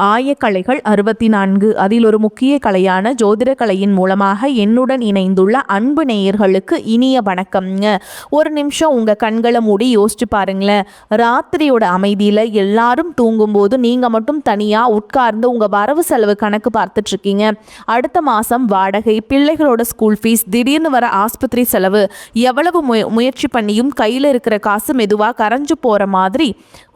ஆயக்கலைகள் 64. அதில் ஒரு முக்கிய கலையான ஜோதிட கலையின் மூலமாக என்னுடன் இணைந்துள்ள அன்பு நேயர்களுக்கு இனிய வணக்கம்ங்க. ஒரு நிமிஷம் உங்கள் கண்களை மூடி யோசிச்சு பாருங்களேன். ராத்திரியோட அமைதியில் எல்லாரும் தூங்கும்போது நீங்கள் மட்டும் தனியாக உட்கார்ந்து உங்கள் வரவு செலவு கணக்கு பார்த்துட்ருக்கீங்க. அடுத்த மாதம் வாடகை, பிள்ளைகளோட ஸ்கூல் ஃபீஸ், திடீர்னு வர ஆஸ்பத்திரி செலவு, எவ்வளவு முயற்சி பண்ணியும் கையில் இருக்கிற காசு மெதுவாக கரைஞ்சு போகிற மாதிரி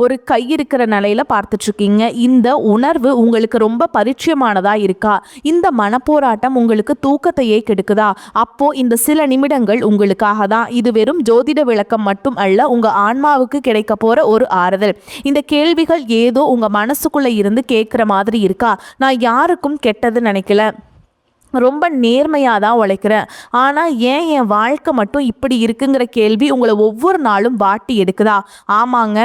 ஒரு கை இருக்கிற நிலையில் பார்த்துட்ருக்கீங்க. இந்த உணர்வு உங்களுக்கு ரொம்ப பரிச்சயமானதாக இருக்கா? இந்த மனப்போராட்டம் உங்களுக்கு தூக்கத்தையே கெடுக்குதா? அப்போ இந்த சில நிமிடங்கள் உங்களுக்காக தான். இது வெறும் ஜோதிட விளக்கம் மட்டும் அல்ல, உங்கள் ஆன்மாவுக்கு கிடைக்க போகிற ஒரு ஆறுதல். இந்த கேள்விகள் ஏதோ உங்கள் மனசுக்குள்ளே இருந்து கேட்குற மாதிரி இருக்கா? நான் யாருக்கும் கெட்டது நினைக்கல, ரொம்ப நேர்மையாக தான் உழைக்கிறேன், ஆனால் ஏன் என் வாழ்க்கை மட்டும் இப்படி இருக்குங்கிற கேள்வி உங்களை ஒவ்வொரு நாளும் வாட்டி எடுக்குதா? ஆமாங்க,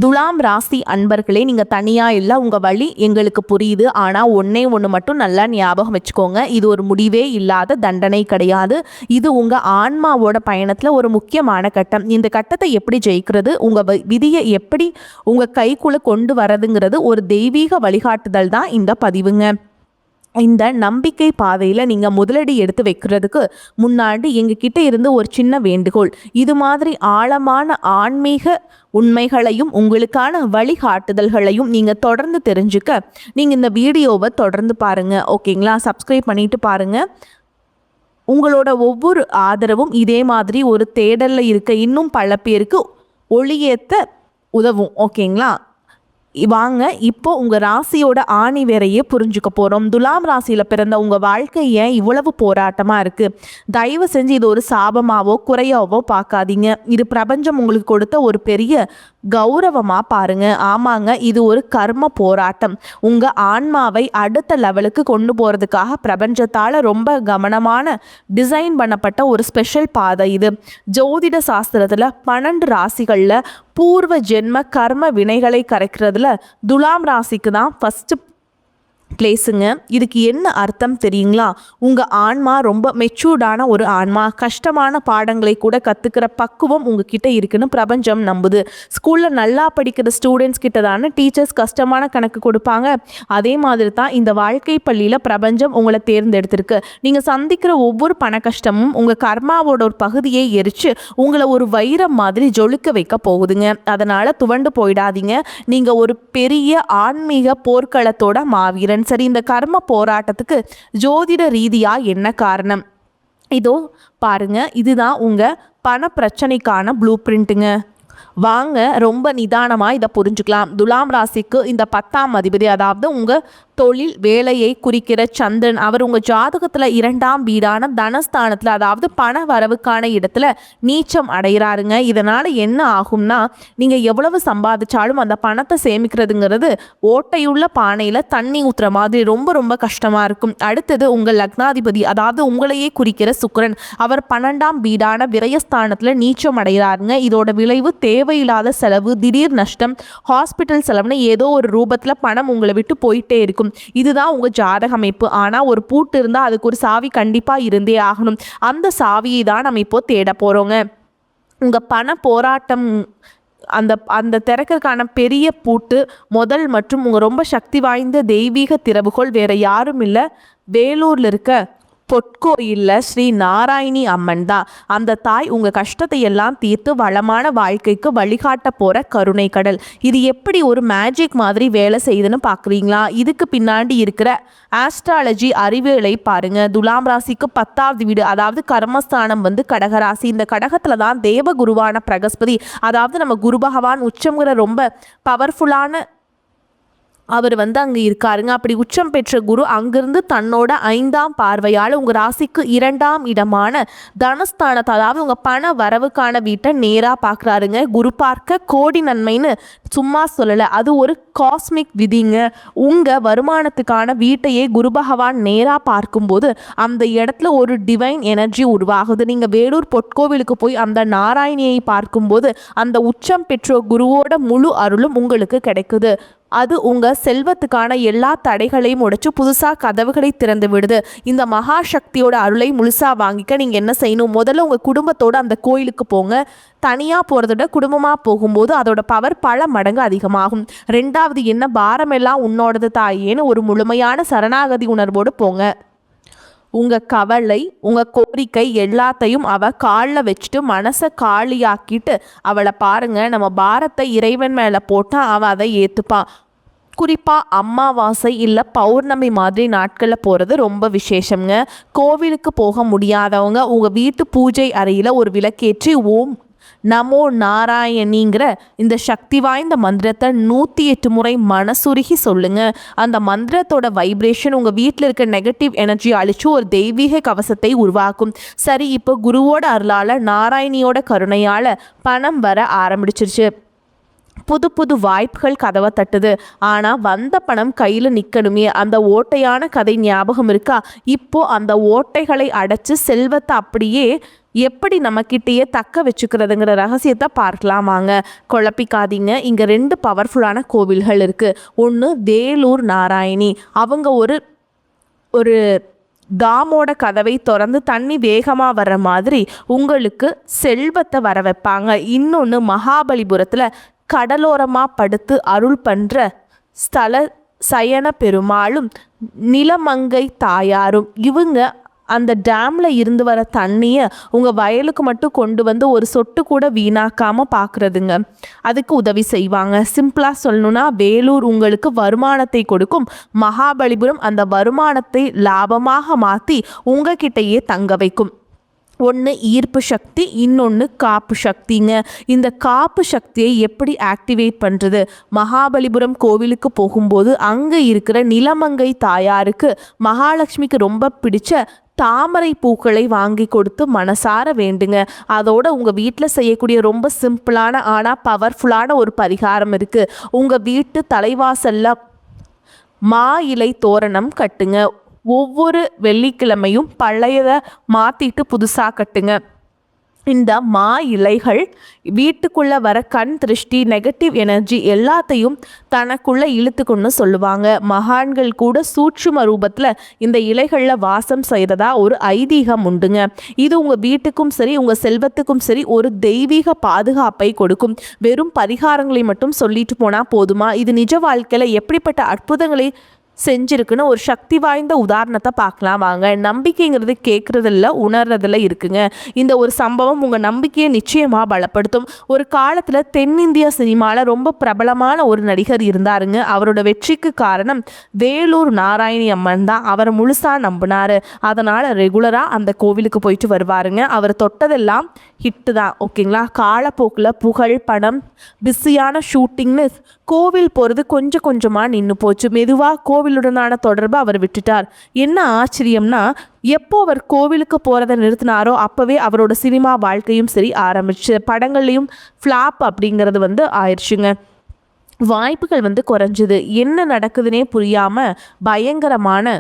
துலாம் ராசி அன்பர்களே, நீங்கள் தனியாக இல்லை. உங்கள் வழி எங்களுக்கு புரியுது. ஆனால் ஒன்று மட்டும் நல்லா ஞாபகம் வச்சுக்கோங்க. இது ஒரு முடிவே இல்லாத தண்டனை கிடையாது. இது உங்கள் ஆன்மாவோட பயணத்தில் ஒரு முக்கியமான கட்டம். இந்த கட்டத்தை எப்படி ஜெயிக்கிறது, உங்கள் விதியை எப்படி உங்கள் கைக்குள்ளே கொண்டு வரதுங்கிறது ஒரு தெய்வீக வழிகாட்டுதல் தான் இந்த பதிவுங்க. இந்த நம்பிக்கை பாதையில் நீங்கள் முதலடி எடுத்து வைக்கிறதுக்கு முன்னாடி எங்ககிட்ட இருந்து ஒரு சின்ன வேண்டுகோள். இது மாதிரி ஆழமான ஆன்மீக உண்மைகளையும் உங்களுக்கான வழிகாட்டுதல்களையும் நீங்கள் தொடர்ந்து தெரிஞ்சுக்க நீங்கள் இந்த வீடியோவை தொடர்ந்து பாருங்கள். ஓகேங்களா? சப்ஸ்கிரைப் பண்ணிட்டு பாருங்கள். உங்களோட ஒவ்வொரு ஆதரவும் இதே மாதிரி ஒரு தேடலில் இருக்க இன்னும் பல பேருக்கு ஒளியேற்ற உதவும். ஓகேங்களா? வாங்க இப்போ உங்கள் ராசியோட ஆணி வேறையே புரிஞ்சுக்க போகிறோம். துலாம் ராசியில் பிறந்த உங்கள் வாழ்க்கை ஏன் இவ்வளவு போராட்டமாக இருக்குது? தயவு செஞ்சு இது ஒரு சாபமாவோ குறையாவோ பார்க்காதீங்க. இது பிரபஞ்சம் உங்களுக்கு கொடுத்த ஒரு பெரிய கௌரவமாக பாருங்க. ஆமாங்க, இது ஒரு கர்ம போராட்டம். உங்கள் ஆன்மாவை அடுத்த லெவலுக்கு கொண்டு போகிறதுக்காக பிரபஞ்சத்தால் ரொம்ப கவனமான டிசைன் பண்ணப்பட்ட ஒரு ஸ்பெஷல் பாதை இது. ஜோதிட சாஸ்திரத்தில் 12 ராசிகளில் பூர்வ ஜென்ம கர்ம வினைகளை கரைக்கிறதுல துலாம் ராசிக்கு தான் ஃபஸ்ட்டு பிளேஸுங்க. இதுக்கு என்ன அர்த்தம் தெரியுங்களா? உங்கள் ஆன்மா ரொம்ப மெச்சூர்டான ஒரு ஆன்மா. கஷ்டமான பாடங்களை கூட கற்றுக்கிற பக்குவம் உங்ககிட்ட இருக்குன்னு பிரபஞ்சம் நம்புது. ஸ்கூலில் நல்லா படிக்கிற ஸ்டூடெண்ட்ஸ் கிட்ட தானே டீச்சர்ஸ் கஷ்டமான கணக்கு கொடுப்பாங்க. அதே மாதிரி தான் இந்த வாழ்க்கை பள்ளியில் பிரபஞ்சம் உங்களை தேர்ந்தெடுத்திருக்கு. நீங்கள் சந்திக்கிற ஒவ்வொரு பண கஷ்டமும் உங்கள் கர்மாவோட ஒரு பகுதியை எரித்து உங்களை ஒரு வைரம் மாதிரி ஜொலிக்க வைக்க போகுதுங்க. அதனால் துவண்டு போயிடாதீங்க. நீங்கள் ஒரு பெரிய ஆன்மீக போர்க்களத்தோட மாவீரன். சரி, இந்த கர்ம போராட்டத்துக்கு ஜோதிட ரீதியா என்ன காரணம்? இதோ பாருங்க, இதுதான் உங்க பண பிரச்சனைக்கான ப்ளூ பிரிண்ட்டுங்க. வாங்க ரொம்ப நிதானமாக இதை புரிஞ்சுக்கலாம். துலாம் ராசிக்கு இந்த 10ஆம் அதிபதி, அதாவது உங்கள் தொழில் வேலையை குறிக்கிற சந்திரன், அவர் உங்கள் ஜாதகத்தில் 2ஆம் வீடான தனஸ்தானத்தில், அதாவது பண வரவுக்கான இடத்துல நீச்சம் அடைகிறாருங்க. இதனால் என்ன ஆகும்னா, நீங்கள் எவ்வளவு சம்பாதிச்சாலும் அந்த பணத்தை சேமிக்கிறதுங்கிறது ஓட்டையுள்ள பானையில் தண்ணி ஊற்றுற மாதிரி ரொம்ப ரொம்ப கஷ்டமாக இருக்கும். அடுத்தது உங்கள் லக்னாதிபதி, அதாவது உங்களையே குறிக்கிற சுக்கிரன், அவர் 12ஆம் வீடான விரயஸ்தானத்தில் நீச்சம் அடைகிறாருங்க. இதோட விளைவு தேவையில்லாத செலவு, திடீர் நஷ்டம், ஹாஸ்பிட்டல் செலவுன்னு ஏதோ ஒரு ரூபத்தில் பணம் உங்களை விட்டு போயிட்டே இருக்கும். இதுதான் உங்கள் ஜாதக அமைப்பு. ஆனால் ஒரு பூட்டு இருந்தால் அதுக்கு ஒரு சாவி கண்டிப்பாக இருந்தே ஆகணும். அந்த சாவியை தான் நம்ம இப்போ தேட போகிறோங்க. உங்கள் பண போராட்டம் அந்த திறக்கிறதுக்கான பெரிய பூட்டு முதல் மற்றும் உங்கள் ரொம்ப சக்தி வாய்ந்த தெய்வீக திறவுகோள் வேற யாரும் இல்லை, வேலூரில் இருக்க பொற்கோயிலில் ஸ்ரீ நாராயணி அம்மன் தான். அந்த தாய் உங்கள் கஷ்டத்தை எல்லாம் தீர்த்து வளமான வாழ்க்கைக்கு வழிகாட்ட போகிற கருணை கடல். இது எப்படி ஒரு மேஜிக் மாதிரி வேலை செய்யுதுன்னு பார்க்குறீங்களா? இதுக்கு பின்னாடி இருக்கிற ஆஸ்ட்ராலஜி அறிவியலை பாருங்க. துலாம் ராசிக்கு 10ஆவது வீடு, அதாவது கர்மஸ்தானம் கடகராசி. இந்த கடகத்தில் தான் தேவ குருவான பிரகஸ்பதி, அதாவது நம்ம குரு பகவான் உச்சம்ங்கிற ரொம்ப பவர்ஃபுல்லான அவர் அங்கே இருக்காருங்க. அப்படி உச்சம் பெற்ற குரு அங்கிருந்து தன்னோட 5ஆம் பார்வையால் உங்கள் ராசிக்கு 2ஆம் இடமான தனஸ்தானத்தை, அதாவது உங்கள் பண வரவுக்கான வீட்டை நேராக பார்க்குறாருங்க. குரு பார்க்க கோடி நன்மைன்னு சும்மா சொல்லலை, அது ஒரு காஸ்மிக் விதிங்க. உங்கள் வருமானத்துக்கான வீட்டையே குரு பகவான் நேராக பார்க்கும்போது அந்த இடத்துல ஒரு டிவைன் எனர்ஜி உருவாகுது. நீங்கள் வேலூர் பொற்கோவிலுக்கு போய் அந்த நாராயணியை பார்க்கும்போது அந்த உச்சம் பெற்ற குருவோட முழு அருளும் உங்களுக்கு கிடைக்குது. அது உங்கள் செல்வத்துக்கான எல்லா தடைகளையும் உடைச்சு புதுசாக கதவுகளை திறந்து விடுது. இந்த மகா சக்தியோட அருளை முழுசாக வாங்கிக்க நீங்கள் என்ன செய்யணும்? முதல்ல உங்கள் குடும்பத்தோடு அந்த கோயிலுக்கு போங்க. தனியாக போகிறத விட குடும்பமாக போகும்போது அதோட பவர் பல மடங்கு அதிகமாகும். ரெண்டாவது, என்ன பாரமெல்லாம் உன்னோடது தாயேன்னு ஒரு முழுமையான சரணாகதி உணர்வோடு போங்க. உங்கள் கவலை, உங்கள் கோரிக்கை எல்லாத்தையும் அவள் காலில் வச்சுட்டு மனசை காலியாக்கிட்டு அவளை பாருங்கள். நம்ம பாரத்தை இறைவன் மேலே போட்டால் அவள் அதை ஏற்றுப்பான். குறிப்பாக அமாவாசை இல்லை பௌர்ணமி மாதிரி நாட்களில் போகிறது ரொம்ப விசேஷங்க. கோவிலுக்கு போக முடியாதவங்க உங்கள் வீட்டு பூஜை அறையில் ஒரு விளக்கேற்றி ஓம் நமோ நாராயணிங்கிற இந்த சக்தி வாய்ந்த மந்திரத்தை 108 முறை மனசுருகி சொல்லுங்க. அந்த மந்திரத்தோட வைப்ரேஷன் உங்கள் வீட்டில் இருக்க நெகட்டிவ் எனர்ஜி அழிச்சு ஒரு தெய்வீக கவசத்தை உருவாக்கும். சரி, இப்போ குருவோட அருளால் நாராயணியோட கருணையால் பணம் வர ஆரம்பிச்சிருச்சு. புது புது வாய்ப்புகள் கதவை தட்டுது. ஆனால் வந்த பணம் கையில் நிற்கணுமே. அந்த ஓட்டையான கதை ஞாபகம் இருக்கா? இப்போ அந்த ஓட்டைகளை அடைச்சி செல்வத்தை அப்படியே எப்படி நம்மக்கிட்டேயே தக்க வச்சுக்கிறதுங்கிற ரகசியத்தை பார்க்கலாம் வாங்க. குழப்பிக்காதீங்க. இங்கே 2 பவர்ஃபுல்லான கோவில்கள் இருக்குது. ஒன்று வேலூர் நாராயணி. அவங்க ஒரு டாமோட கதவை திறந்து தண்ணி வேகமாக வர்ற மாதிரி உங்களுக்கு செல்வத்தை வர வைப்பாங்க. இன்னொன்று மகாபலிபுரத்தில் கடலோரமாக படுத்து அருள் பண்ணுற ஸ்தல சயன பெருமாளும் நிலமங்கை தாயாரும். இவங்க அந்த டேமில் இருந்து வர தண்ணியை உங்கள் வயலுக்கு மட்டும் கொண்டு வந்து ஒரு சொட்டு கூட வீணாக்காமல் பார்க்குறதுங்க. அதுக்கு உதவி செய்வாங்க. சிம்பிளாக சொல்லணுன்னா வேலூர் உங்களுக்கு வருமானத்தை கொடுக்கும். மகாபலிபுரம் அந்த வருமானத்தை லாபமாக மாற்றி உங்ககிட்டயே தங்க வைக்கும். ஒன்று ஈர்ப்பு சக்தி, இன்னொன்று காப்பு சக்திங்க. இந்த காப்பு சக்தியை எப்படி ஆக்டிவேட் பண்ணுறது? மகாபலிபுரம் கோவிலுக்கு போகும்போது அங்கே இருக்கிற நிலமங்கை தாயாருக்கு மகாலட்சுமிக்கு ரொம்ப பிடிச்ச தாமரை பூக்களை வாங்கி கொடுத்து மனசார வேண்டுங்க. அதோட உங்கள் வீட்டில் செய்யக்கூடிய ரொம்ப சிம்பிளான ஆனால் பவர்ஃபுல்லான ஒரு பரிகாரம் இருக்குது. உங்கள் வீட்டு தலைவாசலில் மா இலை தோரணம் கட்டுங்க. ஒவ்வொரு வெள்ளிக்கிழமையும் பழையதை மாற்றிட்டு புதுசாக கட்டுங்க. இந்த மா இலைகள் வீட்டுக்குள்ளே வர கண் திருஷ்டி, நெகட்டிவ் எனர்ஜி எல்லாத்தையும் தனக்குள்ளே இழுத்துக்கொண்டு சொல்லுவாங்க. மகான்கள் கூட சூட்சும ரூபத்தில் இந்த இலைகளில் வாசம் செய்கிறதா ஒரு ஐதீகம் உண்டுங்க. இது உங்கள் வீட்டுக்கும் சரி உங்கள் செல்வத்துக்கும் சரி ஒரு தெய்வீக பாதுகாப்பை கொடுக்கும். வெறும் பரிகாரங்களை மட்டும் சொல்லிட்டு போனால் போதுமா? இது நிஜ வாழ்க்கையில் எப்படிப்பட்ட அற்புதங்களை செஞ்சுருக்குன்னு ஒரு சக்தி வாய்ந்த உதாரணத்தை பார்க்கலாம் வாங்க. நம்பிக்கைங்கிறது கேட்குறதில்ல, உணர்றதில் இருக்குங்க. இந்த ஒரு சம்பவம் உங்கள் நம்பிக்கையை நிச்சயமாக பலப்படுத்தும். ஒரு காலத்தில் தென்னிந்திய சினிமாவில் ரொம்ப பிரபலமான ஒரு நடிகர் இருந்தாருங்க. அவரோட வெற்றிக்கு காரணம் வேலூர் நாராயணி அம்மன் தான். அவரை முழுசாக நம்பினார். அதனால் ரெகுலராக அந்த கோவிலுக்கு போயிட்டு வருவாருங்க. அவர் தொட்டதெல்லாம் ஹிட்டு தான். ஓகேங்களா? காலப்போக்கில் புகழ், பணம், பிஸியான ஷூட்டிங்னு கோவில் போகிறது கொஞ்சம் கொஞ்சமாக நின்று போச்சு. மெதுவாக கோவிலுடனான தொடர்பு அவர் விட்டுட்டார். என்ன ஆச்சரியம்னா, எப்போ அவர் கோவிலுக்கு போகிறத நிறுத்தினாரோ அப்போவே அவரோட சினிமா வாழ்க்கையும் சரி ஆரம்பிச்சு. படங்கள்லையும் ஃப்ளாப் அப்படிங்கிறது ஆயிடுச்சுங்க. வாய்ப்புகள் குறைஞ்சிது. என்ன நடக்குதுன்னே புரியாமல் பயங்கரமான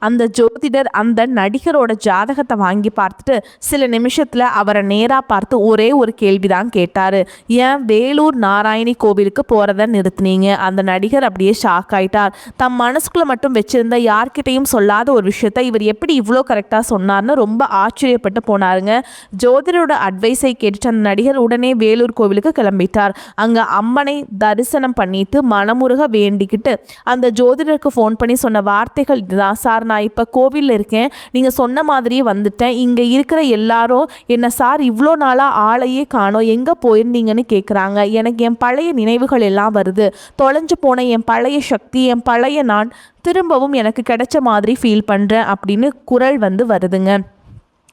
அந்த ஜோதிடர் அந்த நடிகரோட ஜாதகத்தை வாங்கி பார்த்துட்டு சில நிமிஷத்தில் அவரை நேராக பார்த்து ஒரே ஒரு கேள்வி தான் கேட்டார். ஏன் வேலூர் நாராயணி கோவிலுக்கு போகிறத நிறுத்தினீங்க? அந்த நடிகர் அப்படியே ஷாக் ஆயிட்டார். தம் மனசுக்குள்ளே மட்டும் வச்சுருந்த யார்கிட்டையும் சொல்லாத ஒரு விஷயத்தை இவர் எப்படி இவ்வளோ கரெக்டாக சொன்னார்னு ரொம்ப ஆச்சரியப்பட்டு போனாருங்க. ஜோதிடரோட அட்வைஸை கேட்டுட்டு அந்த நடிகர் உடனே வேலூர் கோவிலுக்கு கிளம்பிட்டார். அங்கே அம்மனை தரிசனம் பண்ணிட்டு மனமுருக வேண்டிக்கிட்டு அந்த ஜோதிடருக்கு ஃபோன் பண்ணி சொன்ன வார்த்தைகள் இதுதான். சார், நான் இப்போ கோவிலில் இருக்கேன், நீங்கள் சொன்ன மாதிரியே வந்துட்டேன். இங்கே இருக்கிற எல்லாரும் என்ன சார் இவ்வளோ நாளாக ஆளையே காணோம், எங்கே போயிருந்தீங்கன்னு கேட்குறாங்க. எனக்கு என் பழைய நினைவுகள் எல்லாம் வருது. தொலைஞ்சு போன என் பழைய சக்தி, என் பழைய நான் திரும்பவும் எனக்கு கிடைச்ச மாதிரி ஃபீல் பண்ணுறேன் அப்படின்னு குரல் வருதுங்க.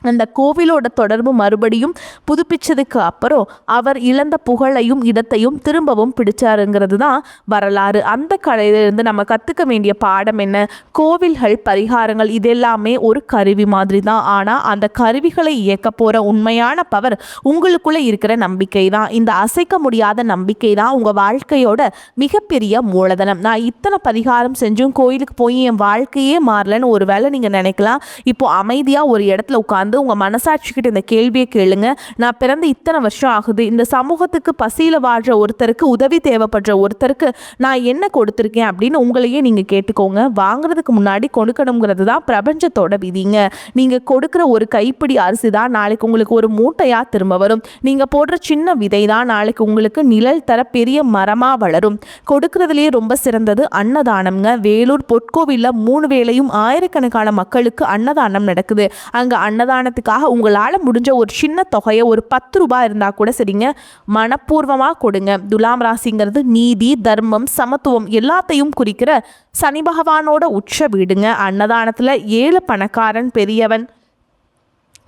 அந்த கோவிலோட தொடர்பு மறுபடியும் புதுப்பிச்சதுக்கு அப்புறம் அவர் இழந்த புகழையும் இடத்தையும் திரும்பவும் பிடிச்சாருங்கிறது தான் வரலாறு. அந்த கதையிலிருந்து நம்ம கற்றுக்க வேண்டிய பாடம் என்ன? கோவில்கள், பரிகாரங்கள் இதெல்லாமே ஒரு கருவி மாதிரி தான். ஆனால் அந்த கருவிகளை இயக்க போகிற உண்மையான பவர் உங்களுக்குள்ளே இருக்கிற நம்பிக்கை தான். இந்த அசைக்க முடியாத நம்பிக்கை தான் உங்கள் வாழ்க்கையோட மிகப்பெரிய மூலதனம். நான் இத்தனை பரிகாரம் செஞ்சும் கோயிலுக்கு போய் என் வாழ்க்கையே மாறலன்னு ஒரு வேளை நீங்கள் நினைக்கலாம். இப்போது அமைதியாக ஒரு இடத்துல உட்கார்ந்து உட்காந்து உங்கள் மனசாட்சிக்கிட்ட இந்த கேள்வியை கேளுங்க. நான் பிறந்து இத்தனை வருஷம் ஆகுது, இந்த சமூகத்துக்கு பசியில் வாழ்கிற ஒருத்தருக்கு, உதவி தேவைப்படுற ஒருத்தருக்கு நான் என்ன கொடுத்துருக்கேன் அப்படின்னு உங்களையே நீங்கள் கேட்டுக்கோங்க. வாங்குறதுக்கு முன்னாடி கொடுக்கணுங்கிறது தான் பிரபஞ்சத்தோட விதிங்க. நீங்கள் கொடுக்குற ஒரு கைப்பிடி அரிசி தான் நாளைக்கு உங்களுக்கு ஒரு மூட்டையாக திரும்ப வரும். நீங்கள் போடுற சின்ன விதை தான் நாளைக்கு உங்களுக்கு நிழல் தர பெரிய மரமாக வளரும். கொடுக்கறதுலேயே ரொம்ப சிறந்தது அன்னதானம்ங்க. வேலூர் பொற்கோவிலில் 3 வேளையும் ஆயிரக்கணக்கான மக்களுக்கு அன்னதானம் நடக்குது. அங்கே அன்னதானத்துக்காக உங்களால் முடிஞ்ச ஒரு சின்ன தொகையை, ஒரு 10 ரூபாய் இருந்தால் கூட சரிங்க, மனப்பூர்வமாக கொடுங்க. துலாம் ராசிங்கிறது நீதி, தர்மம், சமத்துவம் எல்லாத்தையும் குறிக்கிற சனி பகவானோட உச்ச வீடுங்க. அன்னதானத்தில் 7 பணக்காரன், பெரியவன்,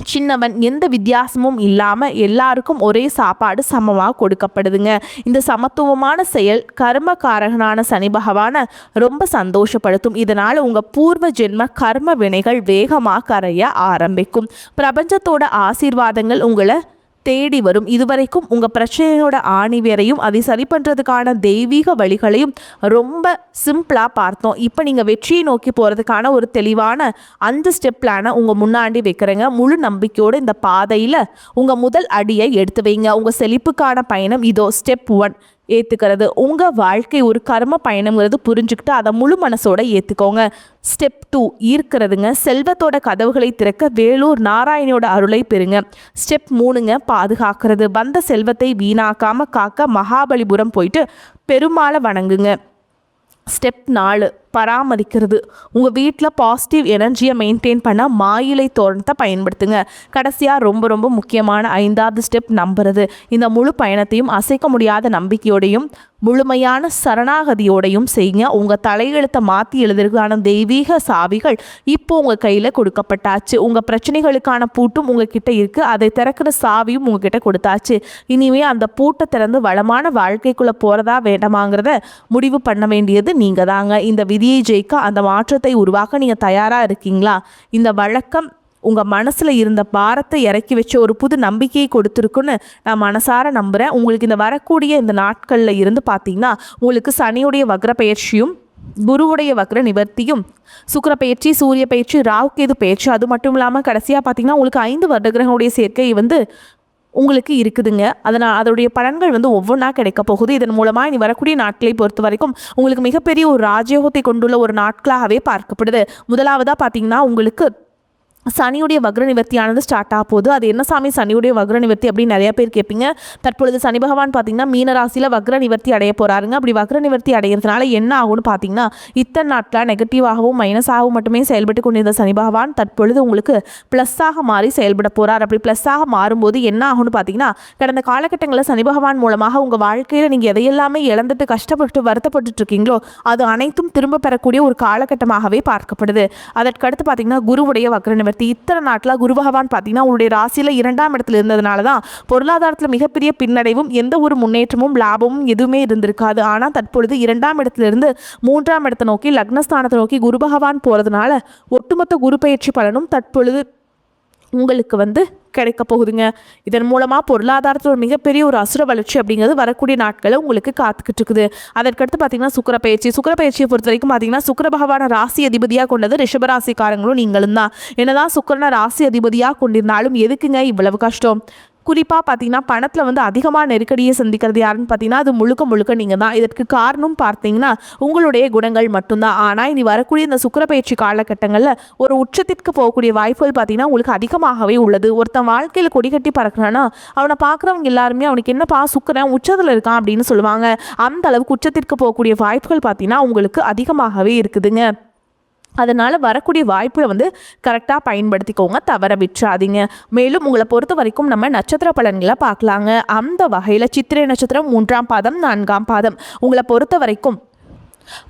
சின்னவன் எந்த வித்தியாசமும் இல்லாமல் எல்லாருக்கும் ஒரே சாப்பாடு சமமாக கொடுக்கப்படுதுங்க. இந்த சமத்துவமான செயல் கர்மகாரகனான சனி பகவானை ரொம்ப சந்தோஷப்படுத்தும். இதனால் உங்கள் பூர்வ ஜென்ம கர்ம வினைகள் வேகமாக கரைய ஆரம்பிக்கும். பிரபஞ்சத்தோட ஆசீர்வாதங்கள் உங்களை தேடி வரும். இதுவரைக்கும் உங்கள் பிரச்சனையோட ஆணிவேரையும் அதை சரி பண்ணுறதுக்கான தெய்வீக வழிகளையும் ரொம்ப சிம்பிளாக பார்த்தோம். இப்போ நீங்கள் வெற்றியை நோக்கி போகிறதுக்கான ஒரு தெளிவான 5 ஸ்டெப் பிளானை உங்கள் முன்னாடி வைக்கிறேங்க. முழு நம்பிக்கையோடு இந்த பாதையில் உங்கள் முதல் அடியை எடுத்து வைங்க. உங்கள் செழிப்புக்கான பயணம் இதோ. ஸ்டெப் 1 ஏற்றுக்கிறது. உங்கள் வாழ்க்கை ஒரு கர்ம பயணங்கிறது புரிஞ்சுக்கிட்டு அதை முழு மனசோட ஏற்றுக்கோங்க. ஸ்டெப் 2 ஈர்க்கிறதுங்க. செல்வத்தோட கதவுகளை திறக்க வேலூர் நாராயணியோட அருளை பெறுங்க. ஸ்டெப் 3ங்க பாதுகாக்கிறது. வந்த செல்வத்தை வீணாக்காமல் காக்க மகாபலிபுரம் போயிட்டு பெருமாளை வணங்குங்க. ஸ்டெப் 4 பராமரிக்கிறது. உங்கள் வீட்டில் பாசிட்டிவ் எனர்ஜியை மெயின்டைன் பண்ண மாயிலை தோரணத்தை பயன்படுத்துங்க. கடைசியாக ரொம்ப ரொம்ப முக்கியமான 5வது ஸ்டெப் நம்புறது. இந்த முழு பயணத்தையும் அசைக்க முடியாத நம்பிக்கையோடையும் முழுமையான சரணாகதியோடையும் செய்யுங்க. உங்கள் தலையெழுத்தை மாற்றி எழுதுறதுக்கான தெய்வீக சாவிகள் இப்போ உங்கள் கையில் கொடுக்கப்பட்டாச்சு. உங்கள் பிரச்சனைகளுக்கான பூட்டும் உங்ககிட்ட இருக்குது. அதை திறக்கிற சாவியும் உங்ககிட்ட கொடுத்தாச்சு. இனிமே அந்த பூட்டை திறந்து வளமான வாழ்க்கைக்குள்ளே போகிறதா வேண்டாமாங்கிறத முடிவு பண்ண வேண்டியது நீங்கள் தாங்க. இந்த விதியை ஜெயிக்க, அந்த மாற்றத்தை உருவாக்க நீங்கள் தயாராக இருக்கீங்களா? இந்த வழக்கம் உங்கள் மனசில் இருந்த பாரத்தை இறக்கி வச்ச ஒரு புது நம்பிக்கையை கொடுத்துருக்குன்னு நான் மனசார நம்புகிறேன். உங்களுக்கு இந்த வரக்கூடிய இந்த நாட்களில் இருந்து பார்த்தீங்கன்னா உங்களுக்கு சனியுடைய வக்ர பயிற்சியும், குருவுடைய வக்ர நிவர்த்தியும், சுக்கிர பயிற்சி, சூரிய பயிற்சி, ராகு கேது பயிற்சி, அது மட்டும் இல்லாமல் கடைசியாக பார்த்தீங்கன்னா உங்களுக்கு 5 வருட கிரகங்களுடைய சேர்க்கை உங்களுக்கு இருக்குதுங்க. அதோடைய பலன்கள் ஒவ்வொன்றா கிடைக்க போகுது. இதன் மூலமாக இனி வரக்கூடிய நாட்களை பொறுத்த வரைக்கும் உங்களுக்கு மிகப்பெரிய ஒரு ராஜயோகத்தை கொண்டுள்ள ஒரு நாட்களாகவே பார்க்கப்படுது. முதலாவதாக பார்த்தீங்கன்னா உங்களுக்கு சனியுடைய வக்ர நிவர்த்தியானது ஸ்டார்ட் ஆக போகுது. அது என்ன சாமி சனியுடைய வக்ர நிவர்த்தி அப்படின்னு நிறைய பேர் கேட்பீங்க. தற்பொழுது சனி பகவான் பார்த்தீங்கன்னா மீன ராசியில் வக்ர நிவர்த்தி அடைய போகிறாருங்க. அப்படி வக்ர நிவர்த்தி அடைகிறதுனால என்ன ஆகும்னு பார்த்தீங்கன்னா இத்தனை நாட்களாக நெகட்டிவாகவும் மைனஸாகவும் மட்டுமே செயல்பட்டு கொண்டிருந்த சனி பகவான் தற்பொழுது உங்களுக்கு ப்ளஸ்ஸாக மாறி செயல்பட போகிறார். அப்படி ப்ளஸ்ஸாக மாறும்போது என்ன ஆகும்னு பார்த்தீங்கன்னா கடந்த காலகட்டங்களில் சனி பகவான் மூலமாக உங்கள் வாழ்க்கையில் நீங்கள் எதையெல்லாமே இழந்துட்டு கஷ்டப்பட்டு வருத்தப்பட்டு இருக்கீங்களோ அது அனைத்தும் திரும்ப பெறக்கூடிய ஒரு காலகட்டமாகவே பார்க்கப்படுது. அதற்கடுத்து பார்த்தீங்கன்னா குருவுடைய வக்ர நிவர்த்தி. இத்தனை நாட்டில் குரு பகவான் பார்த்தீங்கன்னா உங்களுடைய ராசியில் 2ஆம் இடத்துல இருந்ததுனால தான் பொருளாதாரத்தில் மிகப்பெரிய பின்னடைவும் எந்த ஒரு முன்னேற்றமும் லாபமும் எதுவுமே இருந்திருக்காது. ஆனால் தற்பொழுது 2ஆம் இடத்திலிருந்து 3ஆம் இடத்தை நோக்கி லக்னஸ்தானத்தை நோக்கி குரு பகவான் போகிறதுனால ஒட்டுமொத்த குரு பயிற்சி பலனும் தற்பொழுது உங்களுக்கு கிடைக்க போகுதுங்க. இதன் மூலமாக பொருளாதாரத்தில் ஒரு மிகப்பெரிய ஒரு அசுர வளர்ச்சி அப்படிங்கிறது வரக்கூடிய நாட்களில் உங்களுக்கு காத்துக்கிட்டு இருக்குது. அதற்கடுத்து பார்த்தீங்கன்னா சுக்கிர பயிற்சியை பொறுத்த வரைக்கும் பார்த்தீங்கன்னா சுக்கிர பகவான ராசி அதிபதியாக கொண்டது ரிஷபராசிக்காரங்களும் நீங்களும் தான். என்னதான் சுக்கிரனை ராசி அதிபதியாக கொண்டிருந்தாலும் எதுக்குங்க இவ்வளவு கஷ்டம்? குறிப்பாக பார்த்தீங்கன்னா பணத்தில் அதிகமாக நெருக்கடியை சந்திக்கிறது யாருன்னு பார்த்தீங்கன்னா அது முழுக்க நீங்கள் தான். இதற்கு காரணம் பார்த்தீங்கன்னா உங்களுடைய குணங்கள் மட்டும்தான். ஆனால் இனி வரக்கூடிய இந்த சுக்கிர பயிற்சி காலகட்டங்களில் ஒரு உச்சத்திற்கு போகக்கூடிய வாய்ப்புகள் பார்த்தீங்கன்னா உங்களுக்கு அதிகமாகவே உள்ளது. ஒருத்தன் வாழ்க்கையில் கொடி கட்டி பறக்கிறான்னா அவனை பார்க்குறவங்க எல்லாருமே அவனுக்கு என்னப்பா சுக்கிரன் உச்சத்தில் இருக்கான் அப்படின்னு சொல்லுவாங்க. அந்த அளவுக்கு உச்சத்திற்கு போகக்கூடிய வாய்ப்புகள் பார்த்தீங்கன்னா உங்களுக்கு அதிகமாகவே இருக்குதுங்க. அதனால் வரக்கூடிய வாய்ப்புகளை கரெக்டாக பயன்படுத்திக்கோங்க, தவற விட்டுறாதீங்க. மேலும் உங்களை பொறுத்த வரைக்கும் நம்ம நட்சத்திர பலன்களை பார்க்கலாங்க. அந்த வகையில் சித்திரை நட்சத்திரம் 3ஆம் பாதம் 4ஆம் பாதம் உங்களை பொறுத்த வரைக்கும்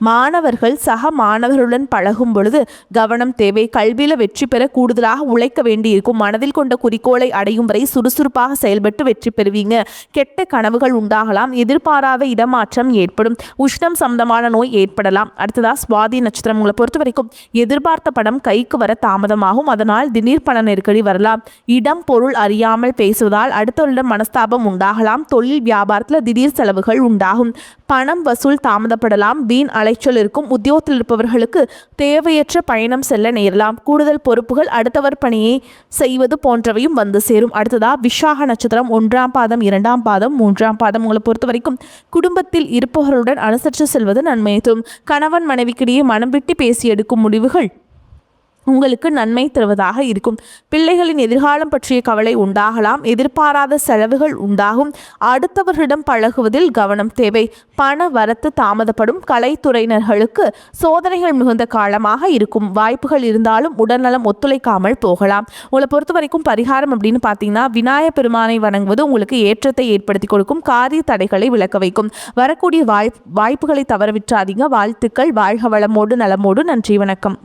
மாணவர்கள் சக மாணவர்களுடன் பழகும் பொழுது கவனம் தேவை. கல்வியில் வெற்றி பெற கூடுதலாக உழைக்க வேண்டியிருக்கும். மனதில் கொண்ட குறிக்கோளை அடையும் வரை சுறுசுறுப்பாக செயல்பட்டு வெற்றி பெறுவீங்க. கெட்ட கனவுகள் உண்டாகலாம். எதிர்பாராத இடமாற்றம் ஏற்படும். உஷ்ணம் சம்பந்தமான நோய் ஏற்படலாம். அடுத்ததா சுவாதி நட்சத்திரம் உங்களை பொறுத்த வரைக்கும் எதிர்பார்த்த படம் கைக்கு வர தாமதமாகும். அதனால் திடீர் பண நெருக்கடி வரலாம். இடம் பொருள் அறியாமல் பேசுவதால் அடுத்தவரிடம் மனஸ்தாபம் உண்டாகலாம். தொழில் வியாபாரத்தில் திடீர் செலவுகள் உண்டாகும். பணம் வசூல் தாமதப்படலாம். வீண் கணவன் அலைச்சல் இருக்கும். உத்தியோகத்தில் இருப்பவர்களுக்கு தேவையற்ற பயணம் செல்ல நேரலாம். கூடுதல் பொறுப்புகள், அடுத்தவர் பணியை செய்வது போன்றவையும் வந்து சேரும். அடுத்ததா விசாக நட்சத்திரம் 1ஆம் பாதம், 2ஆம் பாதம், 3ஆம் பாதம். உங்களை பொறுத்த வரைக்கும் குடும்பத்தில் இருப்பவர்களுடன் அனுசரித்து செல்வது நன்மை தரும். கணவன் மனைவிக்கிடையே மனம் விட்டு பேசி எடுக்கும் முடிவுகள் உங்களுக்கு நன்மை தருவதாக இருக்கும். பிள்ளைகளின் எதிர்காலம் பற்றிய கவலை உண்டாகலாம். எதிர்பாராத செலவுகள் உண்டாகும். அடுத்தவர்களிடம் பழகுவதில் கவனம் தேவை. பண வரத்து தாமதப்படும். கலைத்துறையினர்களுக்கு சோதனைகள் மிகுந்த காலமாக இருக்கும். வாய்ப்புகள் இருந்தாலும் உடல்நலம் ஒத்துழைக்காமல் போகலாம். உங்களை பொறுத்த வரைக்கும் பரிகாரம் அப்படின்னு பார்த்தீங்கன்னா, விநாயகப் பெருமானை வணங்குவது உங்களுக்கு ஏற்றத்தை ஏற்படுத்தி கொடுக்கும். காரிய தடைகளை விலக்க வைக்கும். வரக்கூடிய வாய்ப்புகளை தவறவிட்டாதீங்க. வாழ்த்துக்கள். வாழ்க வளமோடு நலமோடு. நன்றி, வணக்கம்.